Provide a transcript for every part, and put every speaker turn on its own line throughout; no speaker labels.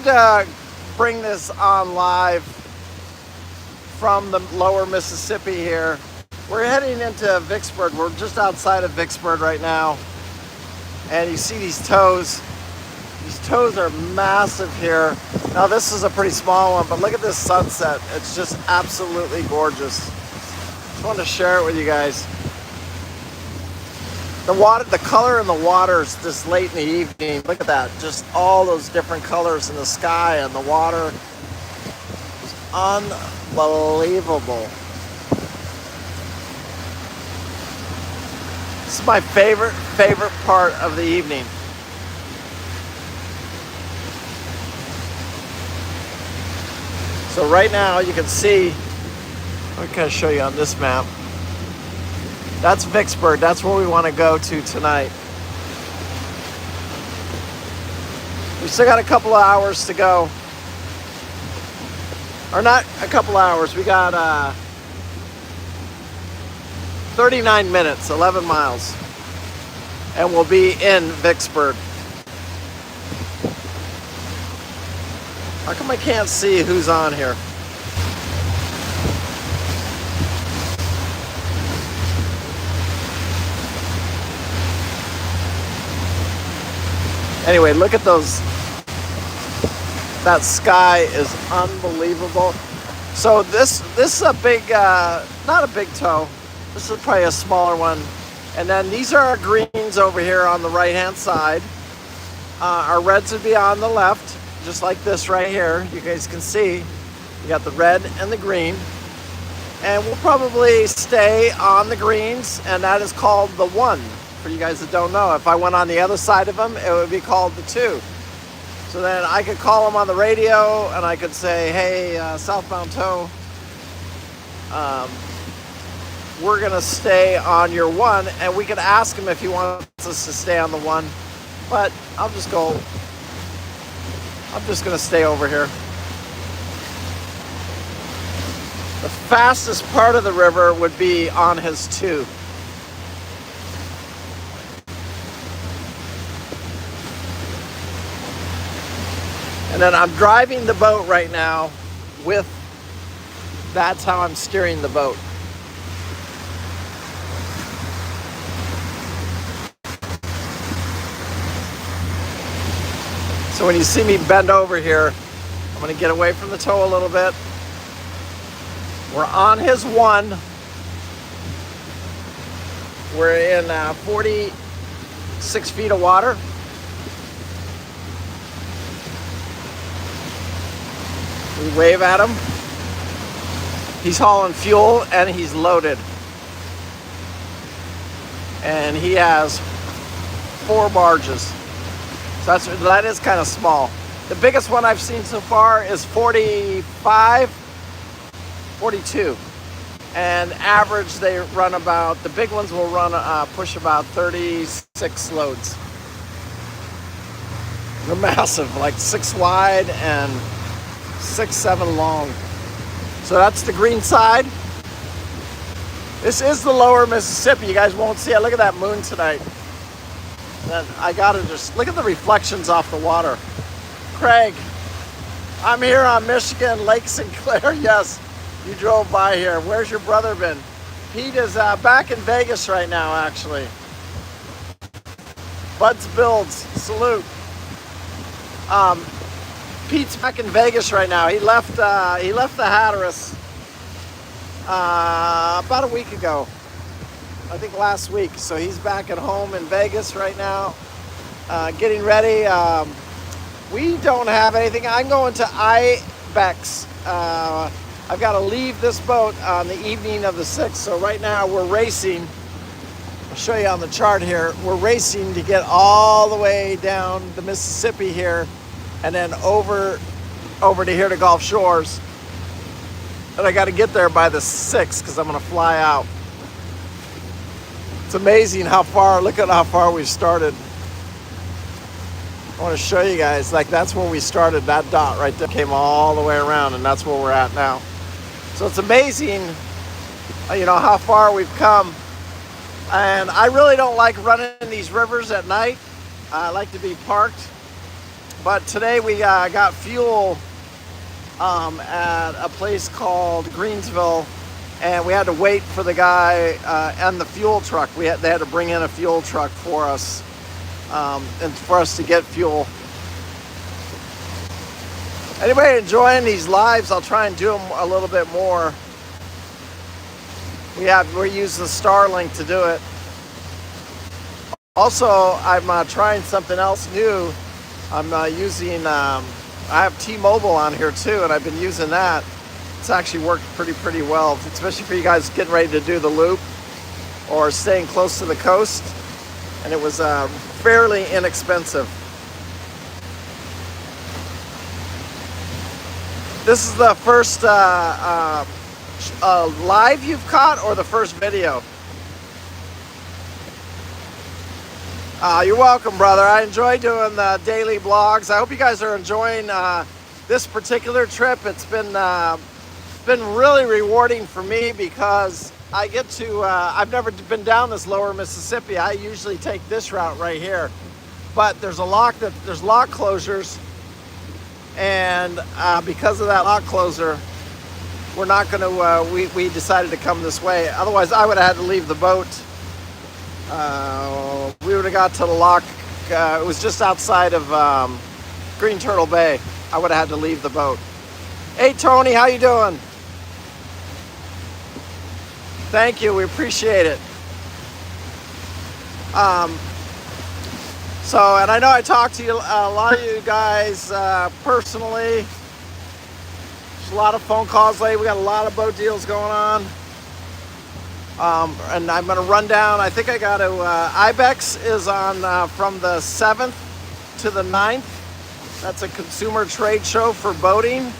to bring this on live from the lower Mississippi here. We're heading into Vicksburg. We're just outside of Vicksburg right now. And you see these tows. These tows are massive here. Now this is a pretty small one, but look at this sunset. It's just absolutely gorgeous. Just wanted to share it with you guys. The water, the color in the water is this late in the evening. Look at that. Just all those different colors in the sky and the water. It's unbelievable. This is my favorite part of the evening. So right now you can see, let me kind of show you on this map. That's Vicksburg. That's where we want to go to tonight. We still got a couple of hours to go. Or not a couple hours. We got 39 minutes, 11 miles. And we'll be in Vicksburg. How come I can't see who's on here? Anyway, look at those. That sky is unbelievable. So this is a big, not a big tow. This is probably a smaller one. And then these are our greens over here on the right-hand side. Our reds would be on the left, just like this right here. You guys can see. You got the red and the green. And we'll probably stay on the greens, and that is called the 1. For you guys that don't know, if I went on the other side of them, it would be called the 2. So then I could call them on the radio and I could say, hey, southbound tow, we're gonna stay on your 1, and we could ask him if he wants us to stay on the 1, but I'm just gonna stay over here. The fastest part of the river would be on his 2. And then I'm driving the boat right now that's how I'm steering the boat. So when you see me bend over here, I'm gonna get away from the tow a little bit. We're on his 1. We're in 46 feet of water. We wave at him. He's hauling fuel and he's loaded. And he has 4 barges. So that is kind of small. The biggest one I've seen so far is 45, 42. And average they run about, the big ones will run push about 36 loads. They're massive, like 6 wide and 6, 7 long. So that's the green side. This is the lower Mississippi. You guys won't see it. Look at that moon tonight. And I gotta just look at the reflections off the water. Craig, I'm here on Michigan, Lake Sinclair. Yes, you drove by here. Where's your brother been? Pete is back in Vegas right now, actually. Bud's Builds, salute. Pete's back in Vegas right now. He left the Hatteras about a week ago. I think last week. So he's back at home in Vegas right now, getting ready. We don't have anything. I'm going to Ibex. I've got to leave this boat on the evening of the 6th. So right now we're racing. I'll show you on the chart here. We're racing to get all the way down the Mississippi here, and then over to here to Gulf Shores. And I got to get there by the 6th because I'm going to fly out. It's amazing how far, look at how far we've started. I want to show you guys, like that's where we started. That dot right there came all the way around, and that's where we're at now. So it's amazing, you know, how far we've come. And I really don't like running these rivers at night. I like to be parked But today we got fuel at a place called Greensville, and we had to wait for the guy and the fuel truck. They had to bring in a fuel truck for us, and for us to get fuel. Anybody enjoying these lives? I'll try and do them a little bit more. We're using the Starlink to do it. Also, I'm trying something else new. I'm using, I have T-Mobile on here too, and I've been using that. It's actually worked pretty well, especially for you guys getting ready to do the loop or staying close to the coast. And it was fairly inexpensive. This is the first live you've caught, or the first video? You're welcome, brother. I enjoy doing the daily vlogs. I hope you guys are enjoying this particular trip. It's been really rewarding for me because I get to, I've never been down this lower Mississippi. I usually take this route right here, but there's lock closures, and because of that lock closure, we're not going to, we decided to come this way. Otherwise, I would have had to leave the boat. We would have got to the lock. It was just outside of Green Turtle Bay. I would have had to leave the boat. Hey, Tony, how you doing? Thank you. We appreciate it. So, and I know I talked to you, a lot of you guys personally. There's a lot of phone calls lately. We got a lot of boat deals going on. And I'm going to run down. I think I got to, Ibex is on from the 7th to the 9th. That's a consumer trade show for boating.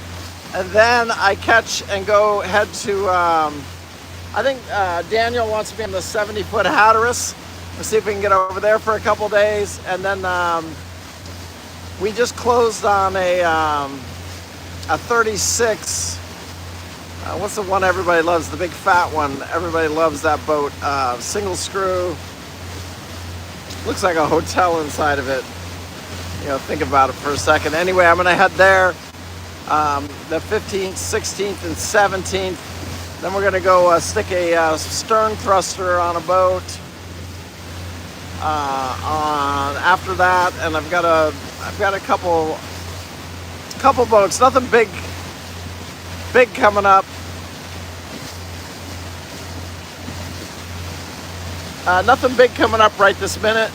And then I catch and go head to, I think Daniel wants me on the 70-foot Hatteras. Let's see if we can get over there for a couple days. And then we just closed on a 36. What's the one everybody loves? The big fat one. Everybody loves that boat. Single screw. Looks like a hotel inside of it. You know, think about it for a second. Anyway, I'm going to head there the 15th, 16th, and 17th. Then we're going to go stick a stern thruster on a boat. After that, and I've got a couple boats. Nothing big coming up. Nothing big coming up right this minute.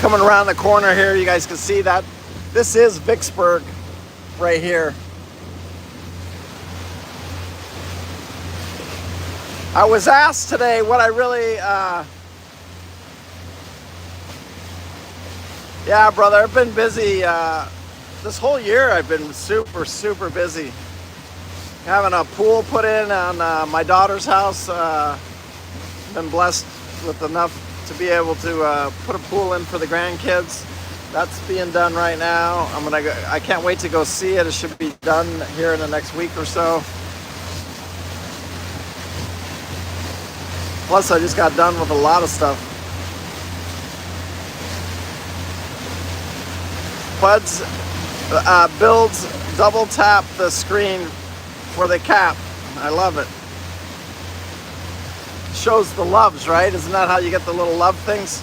Coming around the corner here, you guys can see that this is Vicksburg right here. I was asked today what I really, yeah, brother, I've been busy. This whole year I've been super busy. Having a pool put in on my daughter's house. Been blessed with enough to be able to put a pool in for the grandkids. That's being done right now. I can't wait to go see it. It should be done here in the next week or so. Plus, I just got done with a lot of stuff. Buds builds double tap the screen for the cap. I love it. Shows the loves, right? Isn't that how you get the little love things?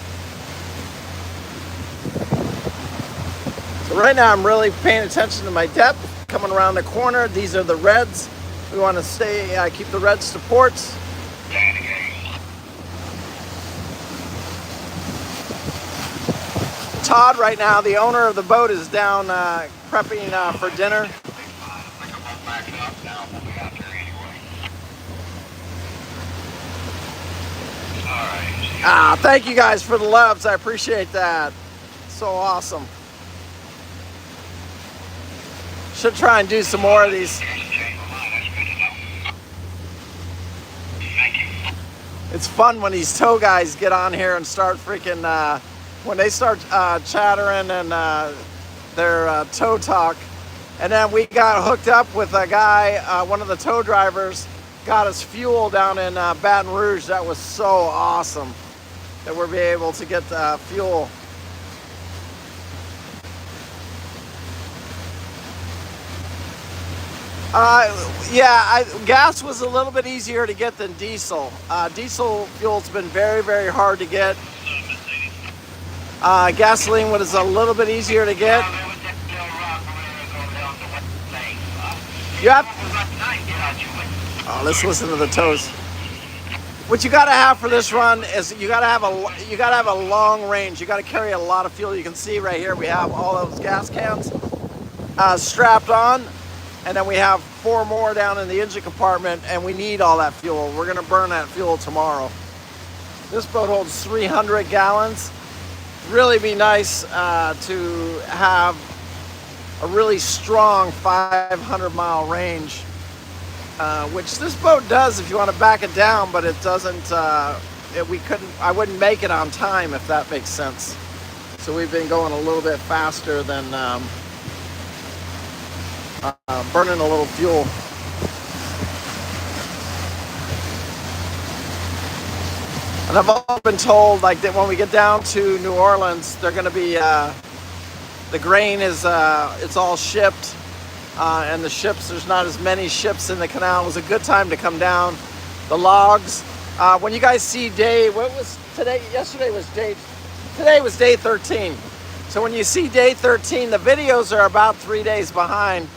So right now I'm really paying attention to my depth. Coming around the corner, these are the reds. We want to keep the reds to ports. Todd right now, the owner of the boat, is down prepping for dinner. Thank you guys for the loves. I appreciate that. So awesome. Should try and do some more of these. It's fun when these tow guys get on here and start freaking, when they start chattering and their tow talk. And then we got hooked up with a guy, one of the tow drivers, got us fuel down in Baton Rouge. That was so awesome that we'll be able to get fuel. Gas was a little bit easier to get than diesel. Diesel fuel's been very, very hard to get. Gasoline was a little bit easier to get. You have. Oh, let's listen to the toes. What you got to have for this run is you got to have a long range. You got to carry a lot of fuel. You can see right here we have all those gas cans strapped on. And then we have 4 more down in the engine compartment, and we need all that fuel. We're gonna burn that fuel tomorrow. This boat holds 300 gallons. Really be nice to have a really strong 500-mile range, which this boat does if you want to back it down, but it doesn't. I wouldn't make it on time if that makes sense. So we've been going a little bit faster than. Burning a little fuel. And I've all been told, like, that when we get down to New Orleans, they're going to be the grain is it's all shipped, and the ships, there's not as many ships in the canal. It was a good time to come down. The logs. When you guys see what was today? Today was day 13. So when you see day 13, the videos are about 3 days behind.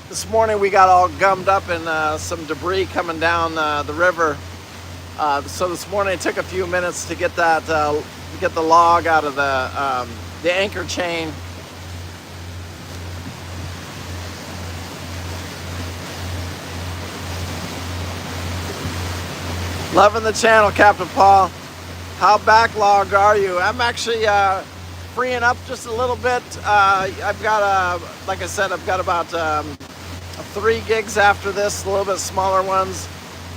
This morning we got all gummed up in some debris coming down the river. So this morning it took a few minutes to get that, get the log out of the anchor chain. Loving the channel, Captain Paul. How backlogged are you? I'm actually freeing up just a little bit. I've got, like I said, I've got about 3 gigs after this, a little bit smaller ones.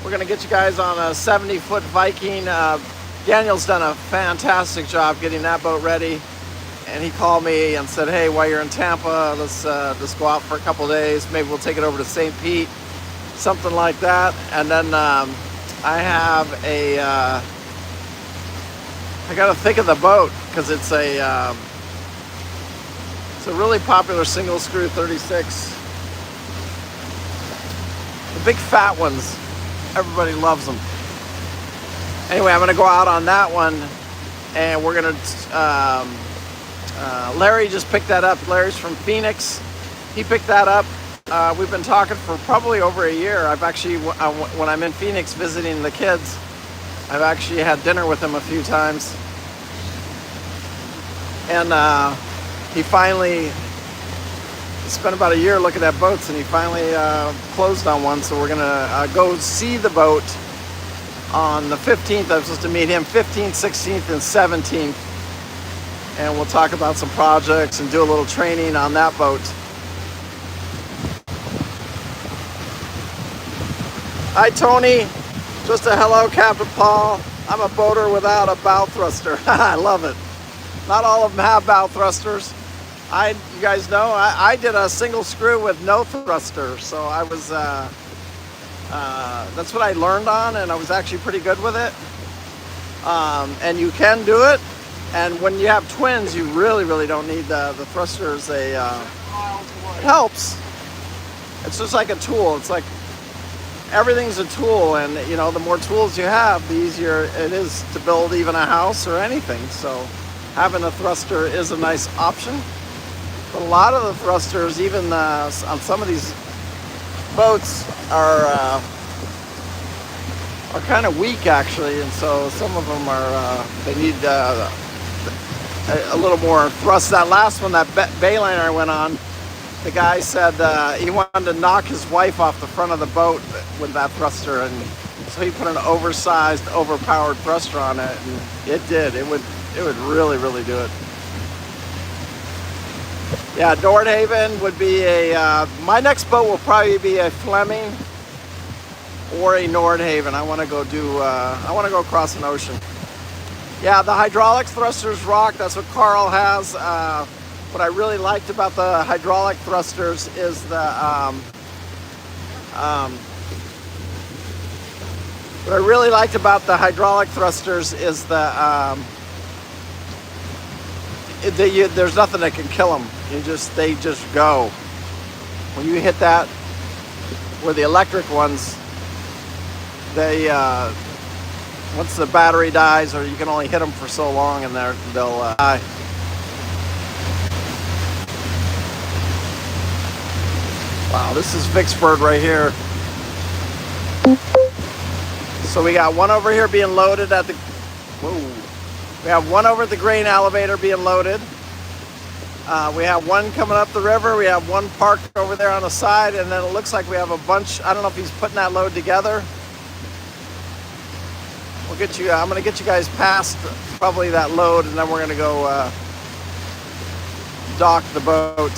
We're gonna get you guys on a 70-foot Viking. Daniel's done a fantastic job getting that boat ready. And he called me and said, hey, while you're in Tampa, let's just go out for a couple days. Maybe we'll take it over to St. Pete, something like that. And then I have I gotta think of the boat, because it's a really popular single screw 36. The big fat ones, everybody loves them. Anyway, I'm gonna go out on that one, and we're gonna, Larry just picked that up. Larry's from Phoenix. He picked that up. We've been talking for probably over a year. I've actually, when I'm in Phoenix visiting the kids, I've actually had dinner with him a few times. And he finally spent about a year looking at boats, and he finally closed on one. So we're gonna go see the boat on the 15th. I'm supposed to meet him 15th, 16th, and 17th. And we'll talk about some projects and do a little training on that boat. Hi, Tony. Just a hello, Captain Paul. I'm a boater without a bow thruster. I love it. Not all of them have bow thrusters. You guys know, I did a single screw with no thruster, so I was, that's what I learned on, and I was actually pretty good with it. And you can do it, and when you have twins, you really, really don't need the thrusters. It helps. It's just like a tool. It's like, everything's a tool, and you know, the more tools you have, the easier it is to build even a house or anything. So having a thruster is a nice option. But a lot of the thrusters, even on some of these boats, are kind of weak actually, and so some of them are they need a little more thrust. That last one, that Bayliner I went on, the guy said he wanted to knock his wife off the front of the boat with that thruster, and so he put an oversized, overpowered thruster on it, and it did. It would really, really do it. Yeah, Nordhaven would be my next boat will probably be a Fleming or a Nordhaven. I want to go across an ocean. Yeah, the hydraulic thrusters rock. That's what Carl has. What I really liked about the hydraulic thrusters is the What I really liked about the hydraulic thrusters is there's nothing that can kill them. They just go. When you hit that, where the electric ones, they once the battery dies, or you can only hit them for so long, and they'll die. Wow, this is Vicksburg right here. So we got one over here being loaded at the. Whoa. We have one over at the grain elevator being loaded. We have one coming up the river. We have one parked over there on the side, and then it looks like we have a bunch. I don't know if he's putting that load together. We'll get you. I'm going to get you guys past probably that load, and then we're going to go dock the boat.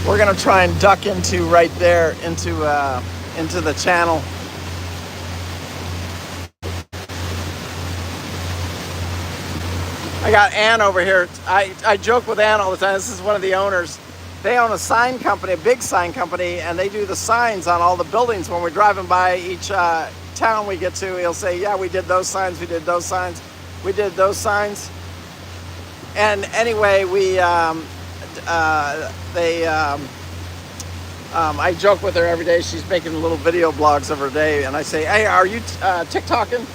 We're going to try and duck into right there into the channel. I got Ann over here. I joke with Ann all the time. This is one of the owners. They own a sign company, a big sign company, and they do the signs on all the buildings. When we're driving by each town we get to, he'll say, yeah, we did those signs, we did those signs, we did those signs. And anyway, I joke with her every day. She's making little video blogs of her day, and I say, hey, are you TikToking?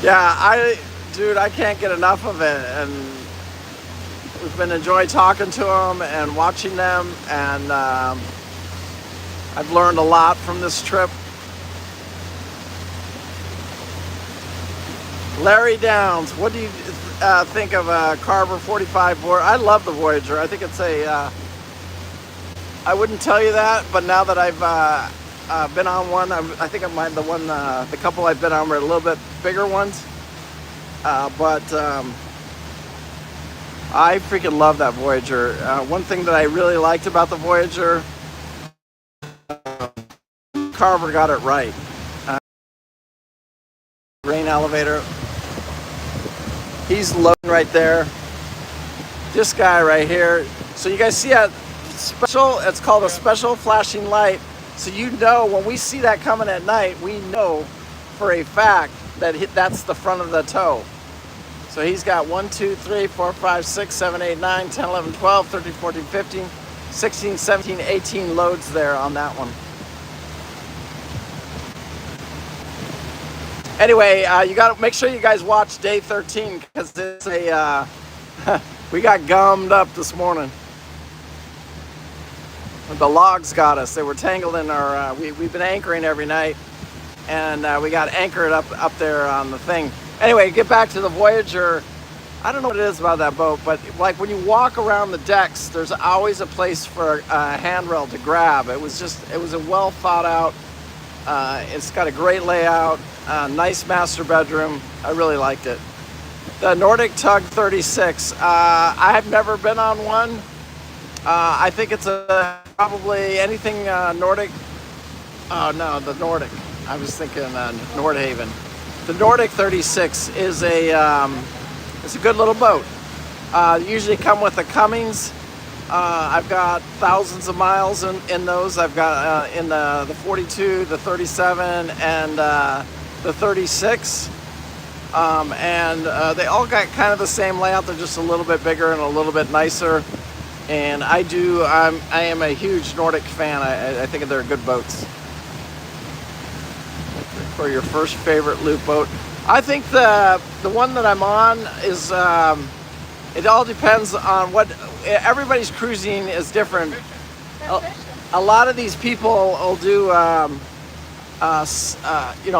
Yeah, dude, I can't get enough of it, and we've been enjoying talking to them and watching them, and I've learned a lot from this trip. Larry Downs, what do you think of a Carver 45 Voyager? I love the Voyager. I think it's I wouldn't tell you that, but now that I've been on one, I think the couple I've been on were a little bit bigger ones. But I freaking love that Voyager. One thing that I really liked about the Voyager, Carver got it right. Grain elevator. He's loading right there. This guy right here. So you guys see that special? It's called a special flashing light. So you know when we see that coming at night, we know for a fact that that's the front of the tow. So he's got 1, 2, 3, 4, 5, 6, 7, 8, 9, 10, 11, 12, 13, 14, 15, 16, 17, 18 loads there on that one. Anyway, you got to make sure you guys watch day 13, because it's we got gummed up this morning. The logs got us. They were tangled in our. We've been anchoring every night, and we got anchored up there on the thing. Anyway, get back to the Voyager. I don't know what it is about that boat, but like when you walk around the decks, there's always a place for a handrail to grab. It was a well thought out. It's got a great layout, nice master bedroom. I really liked it. The Nordic Tug 36. I have never been on one. I think it's probably anything Nordic. Oh no, the Nordic. I was thinking Nordhaven. The Nordic 36 is it's a good little boat. Usually come with a Cummins. I've got thousands of miles in those. I've got in the 42, the 37, and the 36. And they all got kind of the same layout. They're just a little bit bigger and a little bit nicer. And I am a huge Nordic fan. I think they're good boats. For your first favorite loop boat, I think the one that I'm on is. It all depends on what everybody's cruising is different. A lot of these people will do,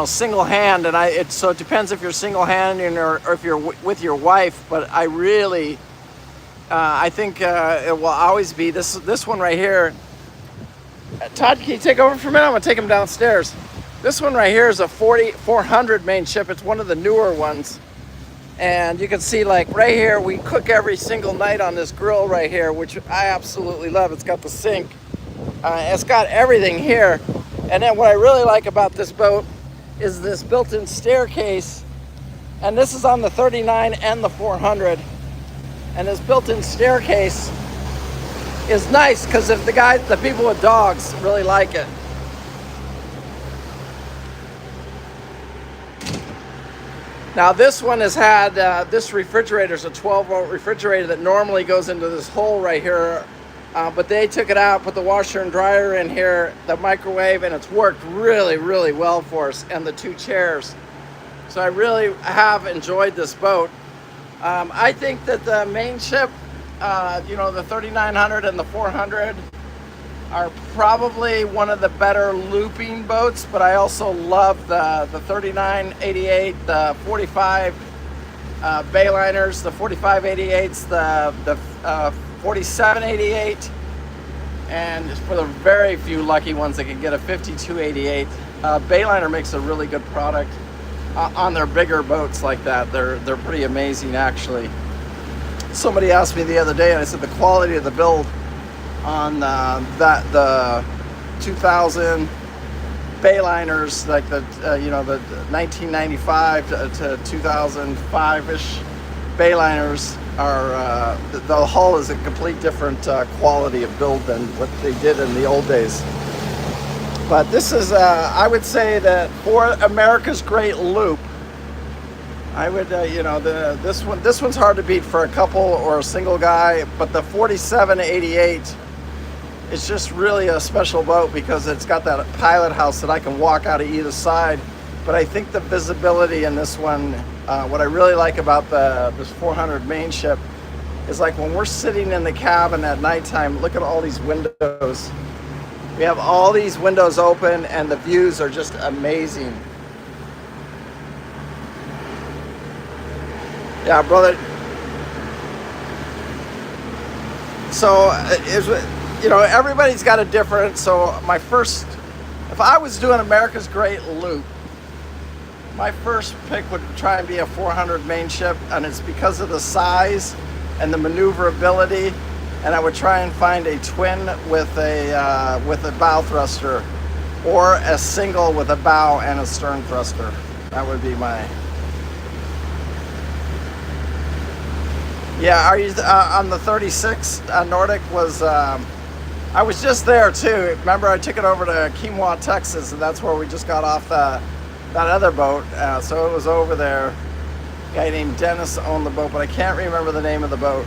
single hand, and so it depends if you're single handing or if you're with your wife. But I really, I think it will always be this one right here. Todd, can you take over for a minute? I'm gonna take him downstairs. This one right here is a 400 main ship. It's one of the newer ones. And you can see, like right here, we cook every single night on this grill right here, which I absolutely love. It's got the sink. It's got everything here. And then what I really like about this boat is this built-in staircase And this is on the 39 and the 400. And this built-in staircase is nice because if the people with dogs really like it. Now this one has had, this refrigerator is a 12-volt refrigerator that normally goes into this hole right here. But they took it out, put the washer and dryer in here, the microwave, and it's worked really, really well for us, and the 2 chairs. So I really have enjoyed this boat. I think that the main ship, you know, the 3900 and the 400 are probably one of the better looping boats, but I also love the 3988, the 45 Bayliners, the 4588s, the 4788, and for the very few lucky ones that can get a 5288. Bayliner makes a really good product on their bigger boats like that. They're pretty amazing, actually. Somebody asked me the other day, and I said the quality of the build on the 2000 Bayliners, like the you know, the 1995 to 2005-ish Bayliners are the hull is a complete different quality of build than what they did in the old days. But this is I would say that for America's great loop, I would you know, this one's hard to beat for a couple or a single guy, but the 4788 is just really a special boat because it's got that pilot house that I can walk out of either side. But I think the visibility in this one, what I really like about this 400 main ship is, like, when we're sitting in the cabin at nighttime, look at all these windows. We have all these windows open and the views are just amazing. Yeah, brother. So, you know, everybody's got a different, so if I was doing America's Great Loop, my first pick would try and be a 400 main ship, and it's because of the size and the maneuverability, and I would try and find a twin with a bow thruster, or a single with a bow and a stern thruster. That would be my... Yeah, are you on the 36 Nordic was... I was just there too. Remember, I took it over to Cuba, Texas, and that's where we just got off that other boat. So it was over there. A guy named Dennis owned the boat, but I can't remember the name of the boat.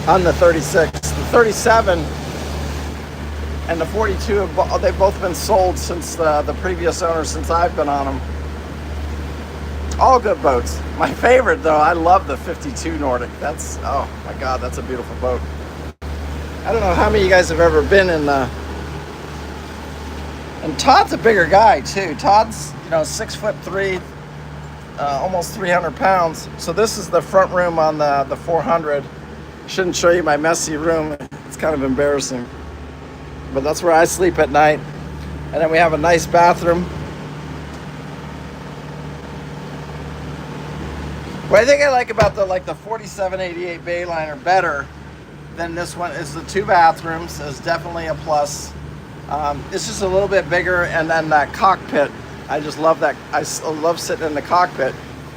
On the 36, the 37, and the 42, they've both been sold since the previous owner, since I've been on them. All good boats. My favorite, though, I love the 52 Nordic. That's, oh my God, that's a beautiful boat. I don't know how many of you guys have ever been in the... And Todd's a bigger guy, too. Todd's, you know, 6'3", almost 300 pounds. So this is the front room on the 400. Shouldn't show you my messy room. It's kind of embarrassing. But that's where I sleep at night. And then we have a nice bathroom. What I think I like about the 4788 Bayliner better than this one is the 2 bathrooms is definitely a plus. It's just a little bit bigger, and then that cockpit. I just love that. I love sitting in the cockpit.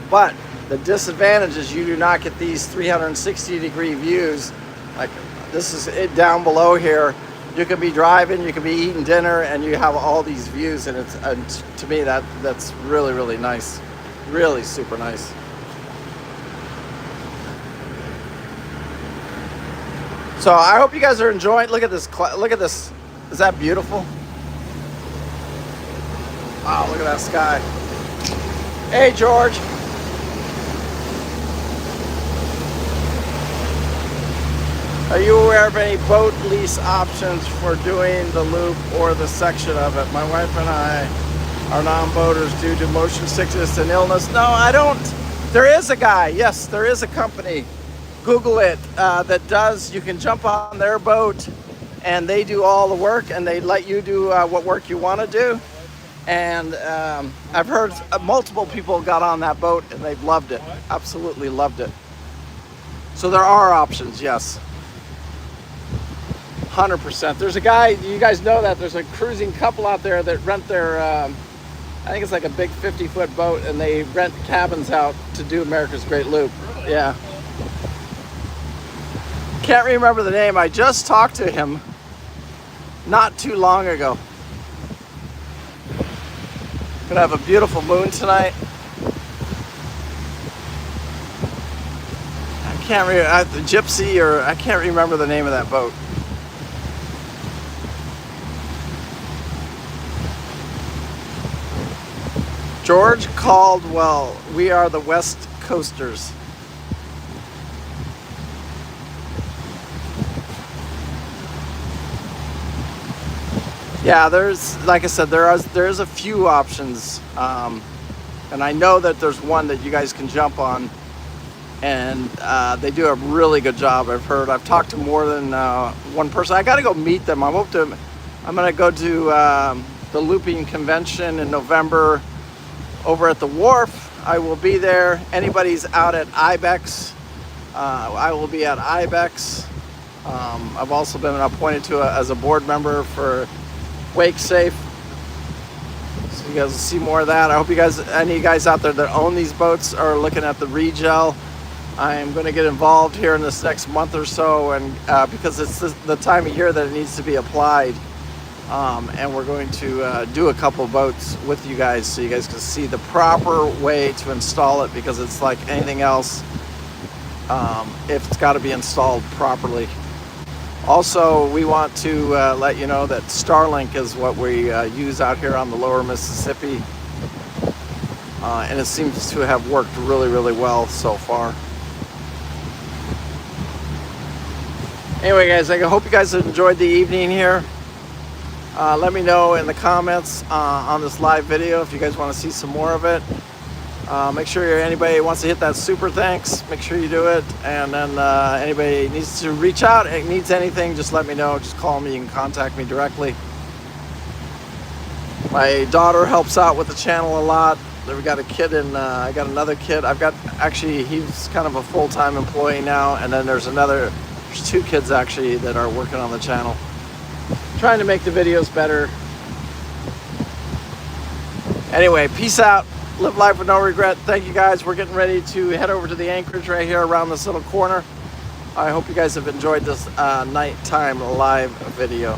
But the disadvantage is you do not get these 360-degree views. Like, this is it down below here. You could be driving, you could be eating dinner, and you have all these views, and to me that's really, really nice. Really super nice. So I hope you guys are enjoying. Look at this. Look at this. Is that beautiful? Wow, look at that sky. Hey, George. Are you aware of any boat lease options for doing the loop or the section of it? My wife and I are non-boaters due to motion sickness and illness. No, I don't. There is a guy. Yes, there is a company. Google it, that does, you can jump on their boat and they do all the work and they let you do what work you want to do. And I've heard multiple people got on that boat and they've loved it, absolutely loved it. So there are options, yes. 100%. There's a guy, you guys know that, there's a cruising couple out there that rent their I think it's like a big 50-foot boat, and they rent cabins out to do America's Great Loop. Really? Yeah. Can't remember the name. I just talked to him not too long ago. Gonna have a beautiful moon tonight. I can't remember the Gypsy, or I can't remember the name of that boat. George Caldwell. We are the West Coasters. Yeah, there's, like I said, there's a few options, and I know that there's one that you guys can jump on, and they do a really good job. I've talked to more than one person. I got to go meet them. I'm gonna go to the looping convention in November over at the wharf. I will be there. Anybody's out at IBEX, I will be at IBEX. I've also been appointed as a board member for Wake Safe, so you guys will see more of that. I hope you guys, any of you guys out there that own these boats, are looking at the regel. I am going to get involved here in this next month or so, and because it's the time of year that it needs to be applied, and we're going to do a couple boats with you guys, so you guys can see the proper way to install it, because it's like anything else, if it's got to be installed properly. Also, we want to let you know that Starlink is what we use out here on the lower Mississippi, and it seems to have worked really, really well so far. Anyway, guys, I hope you guys enjoyed the evening here. Let me know in the comments on this live video if you guys want to see some more of it. Make sure anybody wants to hit that super thanks, make sure you do it. And then anybody needs to reach out and needs anything, just let me know. Just call me, you can contact me directly. My daughter helps out with the channel a lot. We got a kid, and I got another kid. Actually, he's kind of a full-time employee now, and then there's two kids actually that are working on the channel, trying to make the videos better. Anyway, peace out. Live life with no regret. Thank you, guys. We're getting ready to head over to the anchorage right here around this little corner. I hope you guys have enjoyed this nighttime live video.